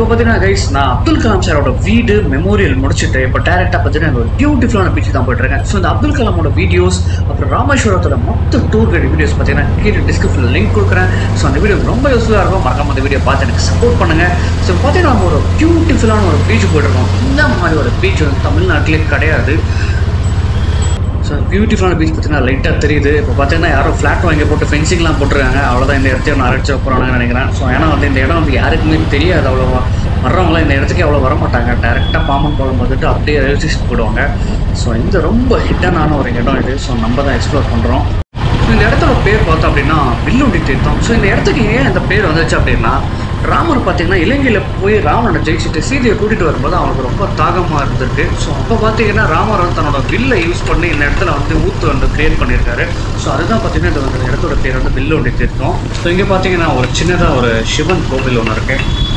இப்போ பார்த்தீங்கன்னா கைஸ் நான் அப்துல் கலாம் சாரோட வீடு மெமோரியல் முடிச்சுட்டு இப்போ டேரெக்டாக பார்த்தீங்கன்னா ஒரு பியூட்டிஃபுல்லான பீச் தான் போயிட்டுருக்கேன். ஸோ இந்த அப்துல் கலாமோட வீடியோஸ் அப்புறம் ராமேஸ்வரத்தோட மொத்த டூர் கைடு வீடியோஸ் பார்த்தீங்கன்னா கீழே டிஸ்கிரிப்ஷனில் லிங்க் கொடுக்குறேன். ஸோ அந்த வீடியோ ரொம்ப யூஸ்ஃபுல்லாக இருக்கும். மறக்காம அந்த வீடியோ பார்த்து எனக்கு சப்போர்ட் பண்ணுங்கள். ஸோ பார்த்தீங்கன்னா நம்ம ஒரு பியூட்டிஃபுல்லான ஒரு பீச் போயிட்டுருக்கோம். இந்த மாதிரி ஒரு பீச் வந்து தமிழ்நாட்டிலே கிடையாது. ஸோ பியூட்டிஃபுல்லான பீச் பார்த்தீங்கன்னா லைட்டாக தெரியுது. இப்போ பார்த்தீங்கன்னா யாரும் ஃப்ளாட் வாங்கி போட்டு ஃபென்சிங்லாம் போட்டுருக்காங்க. அவ்வளோதான் இந்த இடத்தையும் நான் அழைச்சி போகிறாங்கன்னு நினைக்கிறேன். ஸோ ஏன்னா வந்து இந்த இடம் வந்து யாருக்குமே தெரியாது. அவ்வளோவா வர்றவங்களாம் இந்த இடத்துக்கு அவ்வளோ வரமாட்டாங்க. டேரெக்டாக பாம்பன் குளம் வந்துட்டு அப்படியே ரயில்வே ஸ்டேஷன் போடுவாங்க. ஸோ இந்த ரொம்ப ஹிட்டனான ஒரு இடம் இது. ஸோ நம்ம தான் எக்ஸ்ப்ளோர் பண்ணுறோம். ஸோ இந்த இடத்தோட பேர் பார்த்தோம் அப்படின்னா வில்லுண்டி தீர்த்தம். ஸோ இந்த இடத்துக்கு ஏன் இந்த பேர் வந்துச்சு அப்படின்னா ராமர் பார்த்தீங்கன்னா இலங்கையில் போய் ராவணனை ஜெயிச்சுட்டு சீதையை கூட்டிகிட்டு வரும்போது அவனுக்கு ரொம்ப தாகமாக இருந்திருக்கு. ஸோ அப்போ பார்த்தீங்கன்னா ராமர் வந்து தன்னோட வில்லை யூஸ் பண்ணி இந்த இடத்துல வந்து ஊற்று வந்து கிரியேட் பண்ணியிருக்காரு. ஸோ அதுதான் பார்த்தீங்கன்னா இந்த இடத்தோட பேர் வந்து வில்லுண்டி தீர்த்தம். ஸோ இங்கே பார்த்தீங்கன்னா ஒரு சின்னதாக ஒரு சிவன் கோவில் ஒன்று இருக்குது.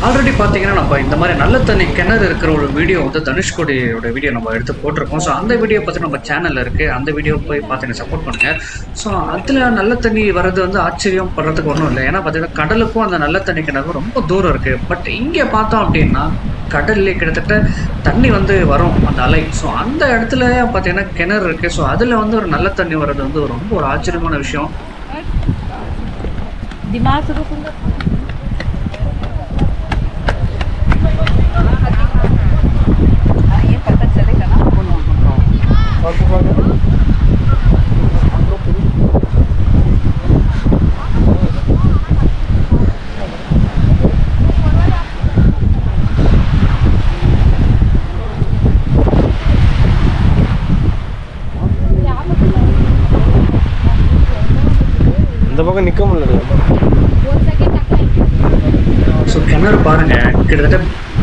ஆல்ரெடி பார்த்தீங்கன்னா நம்ம இந்த மாதிரி நல்ல தண்ணி கிணறு இருக்கிற ஒரு வீடியோ வந்து தனுஷ்கோடியோட வீடியோ நம்ம எடுத்து போட்டிருக்கோம். ஸோ அந்த வீடியோ பார்த்து நம்ம சேனலில் இருக்குது. அந்த வீடியோ போய் பார்த்து எனக்கு சப்போர்ட் பண்ணுங்கள். ஸோ அதில் நல்ல தண்ணி வர்றது வந்து ஆச்சரியம் படுறதுக்கு ஒன்றும் இல்லை. ஏன்னா பார்த்தீங்கன்னா கடலுக்கும் அந்த நல்ல தண்ணி கிணறுக்கும் ரொம்ப தூரம் இருக்குது. பட் இங்கே பார்த்தோம் அப்படின்னா கடல்லே கிட்டத்தட்ட தண்ணி வந்து வரும் அந்த அலை. ஸோ அந்த இடத்துல பார்த்தீங்கன்னா கிணறு இருக்குது. ஸோ அதில் வந்து ஒரு நல்ல தண்ணி வர்றது வந்து ரொம்ப ஒரு ஆச்சரியமான விஷயம். இந்த பக்கம் நிற்க முடியல. ஸோ கிணறு பாருங்க, கிட்டத்தட்ட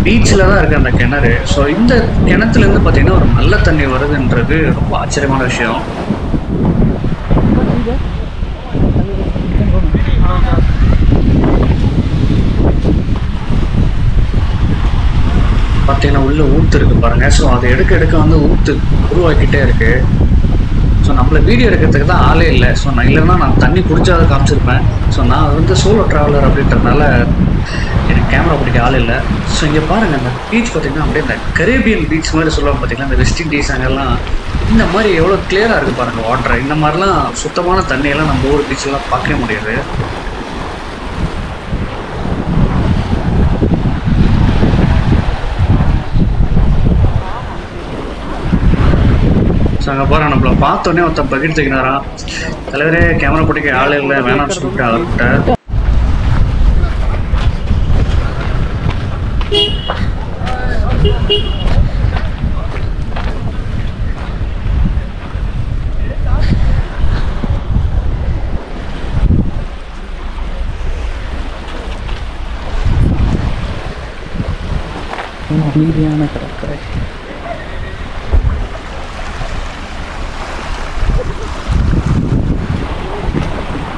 பீச்சில் தான் இருக்குது அந்த கிணறு. ஸோ இந்த கிணத்துலேருந்து பார்த்தீங்கன்னா ஒரு நல்ல தண்ணி வருதுன்றது ரொம்ப ஆச்சரியமான விஷயம். பார்த்தீங்கன்னா உள்ள ஊற்று இருக்குது பாருங்கள். ஸோ அதை எடுக்க வந்து ஊற்று உருவாக்கிட்டே இருக்குது. ஸோ நம்மளை வீடியோ எடுக்கிறதுக்கு தான் ஆளே இல்லை. ஸோ நான் இல்லைன்னா நான் தண்ணி குடிச்சாத காமிச்சிருப்பேன். ஸோ நான் வந்து சோலோ ட்ராவலர் அப்படின்றதுனால எனக்கு கேமரா பிடிக்க ஆள் இல்லை. ஸோ இங்கே பாருங்கள், அந்த பீச் பார்த்திங்கன்னா அப்படியே இந்த கரேபியன் பீச் மாதிரி சொல்லுவாங்க பார்த்திங்கன்னா, இந்த வெஸ்ட் இண்டீஸ் அங்கெல்லாம் இந்த மாதிரி எவ்வளோ கிளியராக இருக்குது பாருங்கள் வாட்டர். இந்த மாதிரிலாம் சுத்தமான தண்ணியெல்லாம் நம்ம ஊர் பீச்செல்லாம் பார்க்கவே முடியாது. ஸோ அங்கே பாருங்க, நம்மளை பார்த்தோன்னே ஒருத்தன் பக்கெட் தூக்கினாரா, தலைவரே கேமரா பிடிக்க ஆள் இல்லை வேணாம்னு சொல்லிட்டு அவர்கிட்ட. அமைதியான கடற்கரை.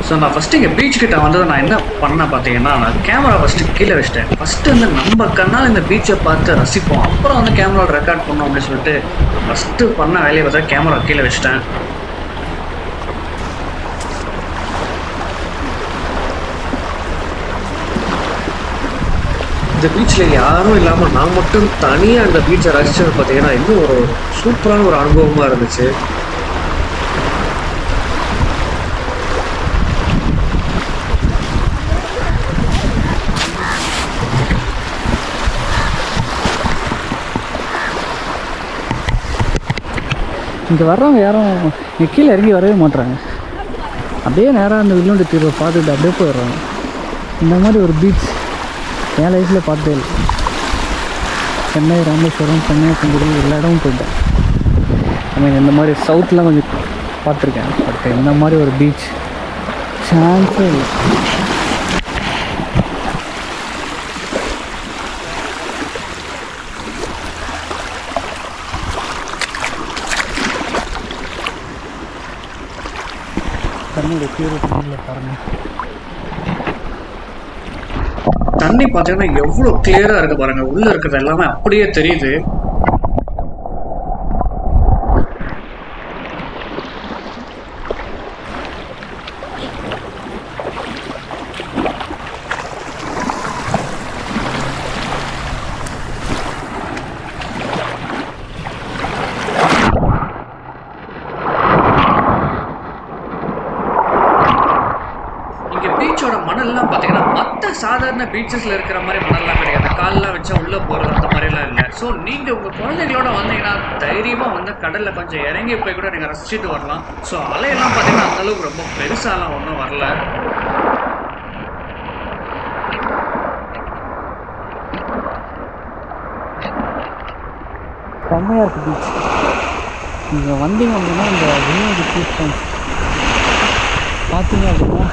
ஸோ நான் ஃபஸ்ட்டு இங்கே பீச் கிட்ட வந்தது நான் என்ன பண்ணேன் பார்த்தீங்கன்னா, நான் கேமரா ஃபஸ்ட்டு கீழே வச்சிட்டேன். ஃபஸ்ட்டு வந்து நம்ம கண்ணால் இந்த பீச்சை பார்த்து ரசிப்போம், அப்புறம் வந்து கேமராவில் ரெக்கார்ட் பண்ணோம் அப்படின்னு சொல்லிட்டு ஃபஸ்ட்டு பண்ண வேலையை பார்த்தா கேமரா கீழே வச்சிட்டேன். இந்த பீச்சில் யாரும் இல்லாமல் நான் மட்டும் தனியாக அந்த பீச்சை ரசித்தது பார்த்தீங்கன்னா இன்னும் ஒரு சூப்பரான ஒரு அனுபவமாக இருந்துச்சு. இங்கே வர்றவங்க யாரும் இங்கே கீழே இறங்கி வரவே மாட்டுறாங்க. அப்படியே நேராக அந்த வில்லுண்டி தீர்வை பார்த்துட்டு அப்படியே போயிடுறாங்க. இந்த மாதிரி ஒரு பீச் என் லைஃப்பில் பார்த்தே இல்லை. சென்னை, ராமேஸ்வரம், கன்னியாகுமரி எல்லா இடமும் போயிட்டேன். ஐ மீன் இந்த மாதிரி சவுத்லாம் கொஞ்சம் பார்த்துருக்கேன். பட் இந்த மாதிரி ஒரு பீச் சான்ஸே இல்லை. தண்ணியோட பியூரிட்டியில் பாருங்கள், தண்ணி பார்த்தீங்கன்னா எவ்வளோ கிளியராக இருக்குது பாருங்கள். உள்ளே இருக்கிறது எல்லாமே அப்படியே தெரியுது. சாதாரண பீச்சஸில் இருக்கிற மாதிரி மணல்லாம் கிடையாது. காலெலாம் வச்சா உள்ளே போகிறது அந்த மாதிரிலாம் இல்லை. ஸோ நீங்கள் உங்கள் குழந்தைங்களோட வந்தீங்கன்னா தைரியமாக வந்து கடலில் கொஞ்சம் இறங்கி போய் கூட நீங்கள் ரசிச்சுட்டு வரலாம். ஸோ அலையெல்லாம் பார்த்தீங்கன்னா அந்தளவுக்கு ரொம்ப பெருசாலாம் ஒன்றும் வரல. செம்மையாக இருக்குது பீச். நீங்கள் வந்தீங்க அப்படின்னா இந்த வினோதி பீச் பார்த்தீங்க அப்படின்னா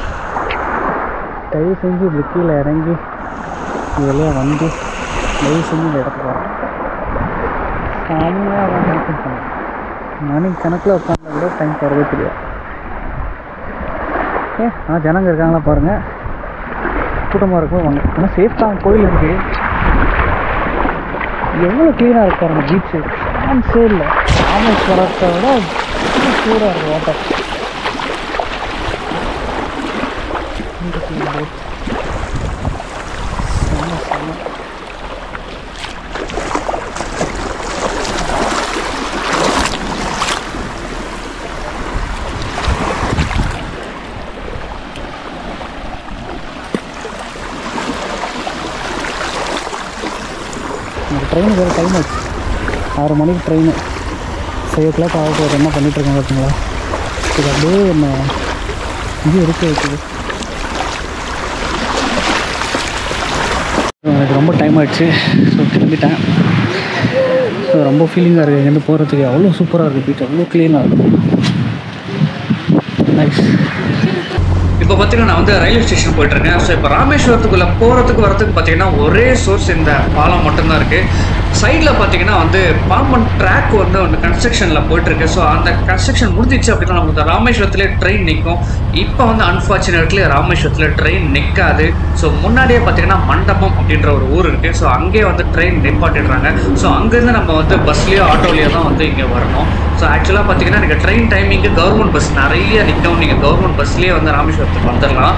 தயவு செஞ்சு இப்படி கீழே இறங்கி வெளியே வந்து தயவு செஞ்சு இந்த இடத்துக்கு வரோம். செம்மையாக கனெக்ட் பண்ணலாம். மணி கணக்கில் உட்காந்தா கூட டைம் போகிறதே தெரியாது. ஜனங்க இருக்காங்களா பாருங்கள். கூட்டமாக இருக்கும் வாங்க. ஆனால் சேஃப் தான். கோயில் இருக்குது. எவ்வளோ க்ளீனாக இருக்கு பாருங்க பீச்சு. சான்ஸே இல்லை. ராமேஸ்வரத்தை விட சூடாக இருக்குது வாட்டர். ட்ரெயின் வேறு டைம் ஆச்சு. 6 மணிக்கு ட்ரெயின். 5 o'clock ஆக போகுது. என்ன பண்ணிகிட்ருக்கோம் பார்த்தீங்களா? இது அப்படியே என்ன இது இருக்க வைக்குது. எனக்கு ரொம்ப டைம் ஆகிடுச்சு. ஸோ கிளம்பிட்டேன். ஸோ ரொம்ப ஃபீலிங்காக இருக்குது இங்கேருந்து போகிறதுக்கு. அவ்வளோ சூப்பராக இருக்குது பீச். அவ்வளோ க்ளீனாக இருக்கும். நைஸ். இப்போ பார்த்தீங்கன்னா நான் வந்து ரயில்வே ஸ்டேஷன் போயிட்டுருக்கேன். ஸோ இப்போ ராமேஸ்வரத்துக்குள்ளே போகிறதுக்கு வரதுக்கு பார்த்தீங்கன்னா ஒரே சோர்ஸ் இந்த பாலம் மட்டும்தான் இருக்குது. சைடில் பார்த்தீங்கன்னா வந்து பாம்பன் ட்ராக் வந்து ஒன்று கன்ஸ்ட்ரக்ஷனில் போயிட்டுருக்கு. ஸோ அந்த கன்ஸ்ட்ரக்ஷன் முடிஞ்சிச்சு அப்படின்னா நமக்கு ராமேஸ்வரத்துலேயே ட்ரெயின் நிற்கும். இப்போ வந்து அன்ஃபார்ச்சுனேட்லி ராமேஸ்வரத்தில் ட்ரெயின் நிற்காது. ஸோ முன்னாடியே பார்த்தீங்கன்னா மண்டபம் அப்படின்ற ஒரு ஊர் இருக்குது. ஸோ அங்கேயே வந்து ட்ரெயின் நிப்பாட்டிடுறாங்க. ஸோ அங்கேருந்து நம்ம வந்து பஸ்லேயோ ஆட்டோலேயோ தான் வந்து இங்கே வரணும். ஸோ ஆக்சுவலாக பார்த்தீங்கன்னா எனக்கு ட்ரெயின் டைமிங்கு கவர்மெண்ட் பஸ் நிறைய நிற்கும். நீங்கள் கவர்மெண்ட் பஸ்லேயே வந்து ராமேஸ்வரத்துக்கு வந்துடலாம்.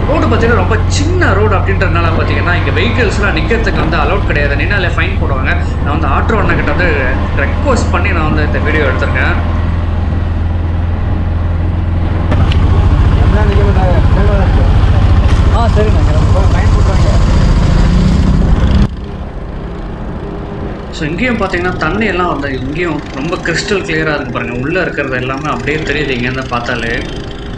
ரோடு பார்த்தீங்கன்னா ரொம்ப சின்ன ரோடு அப்படின்றதுனால பார்த்தீங்கன்னா இங்கே வெஹிக்கிள்ஸ்லாம் நிற்கிறதுக்கு வந்து அலௌட் கிடையாது. நின்னாலே ஃபைன் போடுவாங்க. நான் வந்து ஆட்டோ அண்ணக்கிட்ட வந்து ரெக்வஸ்ட் பண்ணி நான் வந்து இந்த வீடியோ எடுத்திருக்கேன். சரிண்ணா ஃபைன் போடுறாங்க. ஸோ இங்கேயும் பார்த்தீங்கன்னா தண்ணி எல்லாம் வந்து இங்கேயும் ரொம்ப கிறிஸ்டல் கிளியராக இருக்குது பாருங்கள். உள்ளே இருக்கிறது எல்லாமே அப்படியே தெரியுது இங்கேருந்து பார்த்தாலே.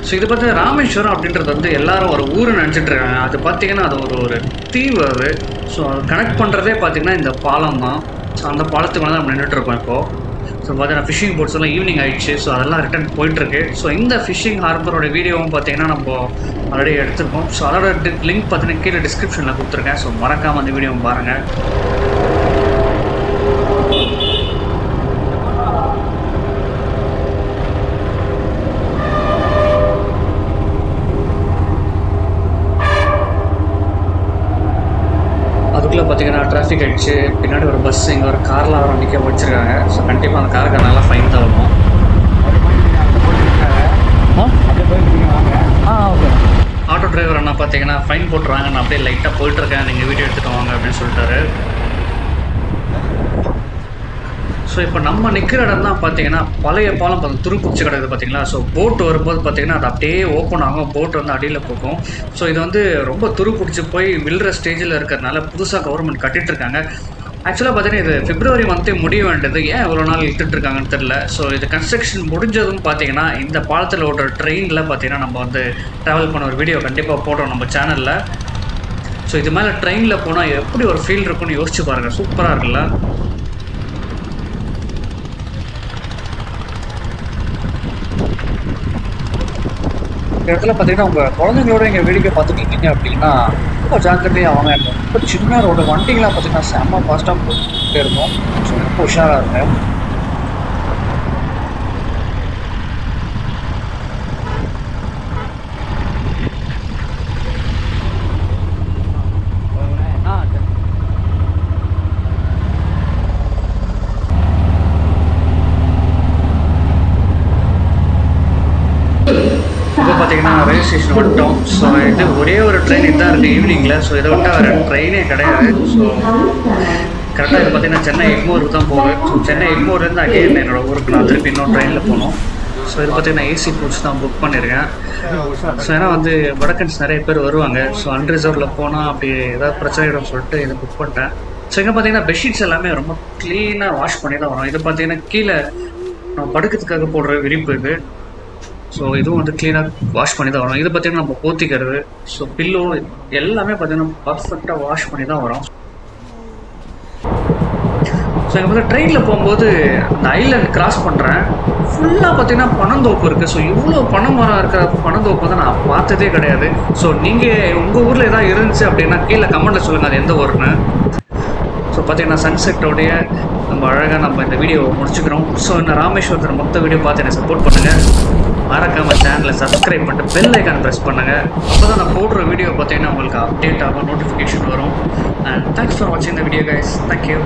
ஸோ இது பார்த்தா ராமேஸ்வரம் அப்படின்றது வந்து எல்லாரும் ஒரு ஊரை நினச்சிட்டு இருக்காங்க. அது பார்த்தீங்கன்னா அது ஒரு தீவு அது. ஸோ அது கனெக்ட் பண்ணுறதே பார்த்தீங்கன்னா இந்த பாலம் தான். ஸோ அந்த பாலத்துக்கு மேலே நம்ம நின்றுட்டுருக்கோம் இப்போது. ஸோ பார்த்தீங்கன்னா ஃபிஷிங் போட்ஸ் எல்லாம் ஈவினிங் ஆகிடுச்சு. ஸோ அதெல்லாம் ரிட்டர்ன் போயிட்டுருக்கு. ஸோ இந்த ஃபிஷிங் ஹார்பரோட வீடியோவும் பார்த்தீங்கன்னா நம்ம ஆல்ரெடி எடுத்திருக்கோம். ஸோ அதோட லிங்க் பார்த்தீங்கன்னா கீழே டிஸ்கிரிப்ஷனில் கொடுத்துருக்கேன். ஸோ மறக்காமல் அந்த வீடியோவும் பாருங்கள். அதுக்குள்ளே பார்த்தீங்கன்னா டிராஃபிக் ஆகிடுச்சு. பின்னாடி ஒரு பஸ் இங்கே ஒரு கார்லாம் வர நிற்க வச்சுருக்காங்க. ஸோ கண்டிப்பாக அந்த காருக்கு நல்லா ஃபைன் தரணும். ஓகே. ஆட்டோ டிரைவர் அண்ணா பார்த்தீங்கன்னா ஃபைன் போட்டுருவாங்க. நான் அப்படியே லைட்டாக போயிட்டுருக்கேன். நீங்கள் வீடியோ எடுத்துகிட்டு வாங்க அப்படின்னு சொல்லிட்டாரு. ஸோ இப்போ நம்ம நிற்கிற இடம் தான் பார்த்தீங்கன்னா பழைய பாலம் துருப்பிடிச்சு கிடக்குது பார்த்தீங்களா. ஸோ போட் வரும்போது பார்த்தீங்கன்னா அது அப்படியே ஓப்பன் ஆகும். போட் வந்து அடியில் போகும். ஸோ இது வந்து ரொம்ப துருப்பிடிச்சு போய் விழுற ஸ்டேஜில் இருக்கிறதுனால புதுசாக கவர்மெண்ட் கட்டிகிட்ருக்காங்க. ஆக்சுவலாக பார்த்தீங்கன்னா இது பிப்ரவரி மந்த்தே முடிய வேண்டியது. ஏன் இவ்வளோ நாள் இழுத்துட்ருக்காங்கன்னு தெரில. ஸோ இது கன்ஸ்ட்ரக்ஷன் முடிஞ்சதும் பார்த்தீங்கன்னா இந்த பாலத்தில் ஓடுற ட்ரெயினில் பார்த்தீங்கன்னா நம்ம வந்து ட்ராவல் பண்ண ஒரு வீடியோ கண்டிப்பாக போடுறோம் நம்ம சேனலில். ஸோ இது மேலே ட்ரெயினில் போனால் எப்படி ஒரு ஃபீல் இருக்குன்னு யோசிச்சு பாருங்கள். சூப்பராக இருக்குல்ல. இந்த இடத்துல பார்த்தீங்கன்னா உங்கள் குழந்தைங்களோட இங்கே வேடிக்கை பார்த்துக்கிட்டீங்க அப்படின்னா ரொம்ப ஜாக்கிரதையாக அவங்க ரொம்ப சின்ன ரோடு வண்டிங்களாம் பார்த்தீங்கன்னா செம்ம ஃபாஸ்ட்டாக போயிட்டே இருக்கும். ஸோ ரொம்ப உஷாராக இருக்கும். பார்த்தீங்கன்னா ரயில்வே ஸ்டேஷன் வந்துட்டோம். ஸோ இது ஒரே ஒரு ட்ரெயின் இதுதான் இருக்குது ஈவினிங்கில். ஸோ இதை விட்டால் வேறு ட்ரெயினே கிடையாது. ஸோ கரெக்டாக இது பார்த்தீங்கன்னா சென்னை எக்மோருக்கு தான் போகுது. ஸோ சென்னை எக்மோர்லேருந்து அகைன் என்னோடய ஊருக்கு நான் திருப்பி இன்னொரு ட்ரெயினில் போகணும். ஸோ இது பார்த்தீங்கன்னா ஏசி கோச் தான் புக் பண்ணியிருக்கேன். ஸோ ஏன்னா வந்து வடக்கன்ஸ் நிறைய பேர் வருவாங்க. ஸோ அன்ரிசர்வ்டில் போனால் அப்படி ஏதாவது பிரச்சனை ஆகிடும் சொல்லிட்டு இதை புக் பண்ணிட்டேன். ஸோ இங்கே பார்த்தீங்கன்னா பெட்ஷீட்ஸ் எல்லாமே ரொம்ப க்ளீனாக வாஷ் பண்ணி தான் வரும். இது பார்த்தீங்கன்னா கீழே நம்ம படுக்கிறதுக்காக போடுற விரிப்பு இது. ஸோ இதுவும் வந்து க்ளீனாக வாஷ் பண்ணி தான் வரும். இது பார்த்தீங்கன்னா நம்ம போத்திக்கிறது, ஸோ பில்லோ எல்லாமே பார்த்தீங்கன்னா பர்ஃபெக்டாக வாஷ் பண்ணி தான் வரும். ஸோ இங்கே வந்து ட்ரெயினில் போகும்போது அந்த ஐலண்ட் கிராஸ் பண்ணுறேன். ஃபுல்லாக பார்த்தீங்கன்னா பனந்தோப்பு இருக்குது. ஸோ இவ்வளோ பனை மரம் இருக்கிற பனந்தோப்பு வந்து நான் பார்த்ததே கிடையாது. ஸோ நீங்கள் உங்கள் ஊரில் எதாவது இருந்துச்சு அப்படின்னா கீழே கமெண்ட்டில் சொல்லுங்கள் அது எந்த ஊர்னு. ஸோ பார்த்தீங்கன்னா சன்செட்டோடைய நம்ம அழகாக நம்ம இந்த வீடியோவை முடிச்சுக்கிறோம். ஸோ இந்த ராமேஸ்வரத்தில் மொத்த வீடியோ பார்த்து எனக்கு சப்போர்ட் பண்ணுங்கள். மறக்காமல் சேனலை சப்ஸ்கிரைப் பண்ணிட்டு பெல் ஐக்கான் ப்ரெஸ் பண்ணுங்கள். அப்போ தான் நான் போடுற வீடியோ பார்த்தீங்கன்னா உங்களுக்கு அப்டேட் ஆகும், நோட்டிஃபிகேஷன் வரும். அண்ட் தேங்க்ஸ் ஃபார் வாட்சிங் த வீடியோ கைஸ். தேங்க்யூ.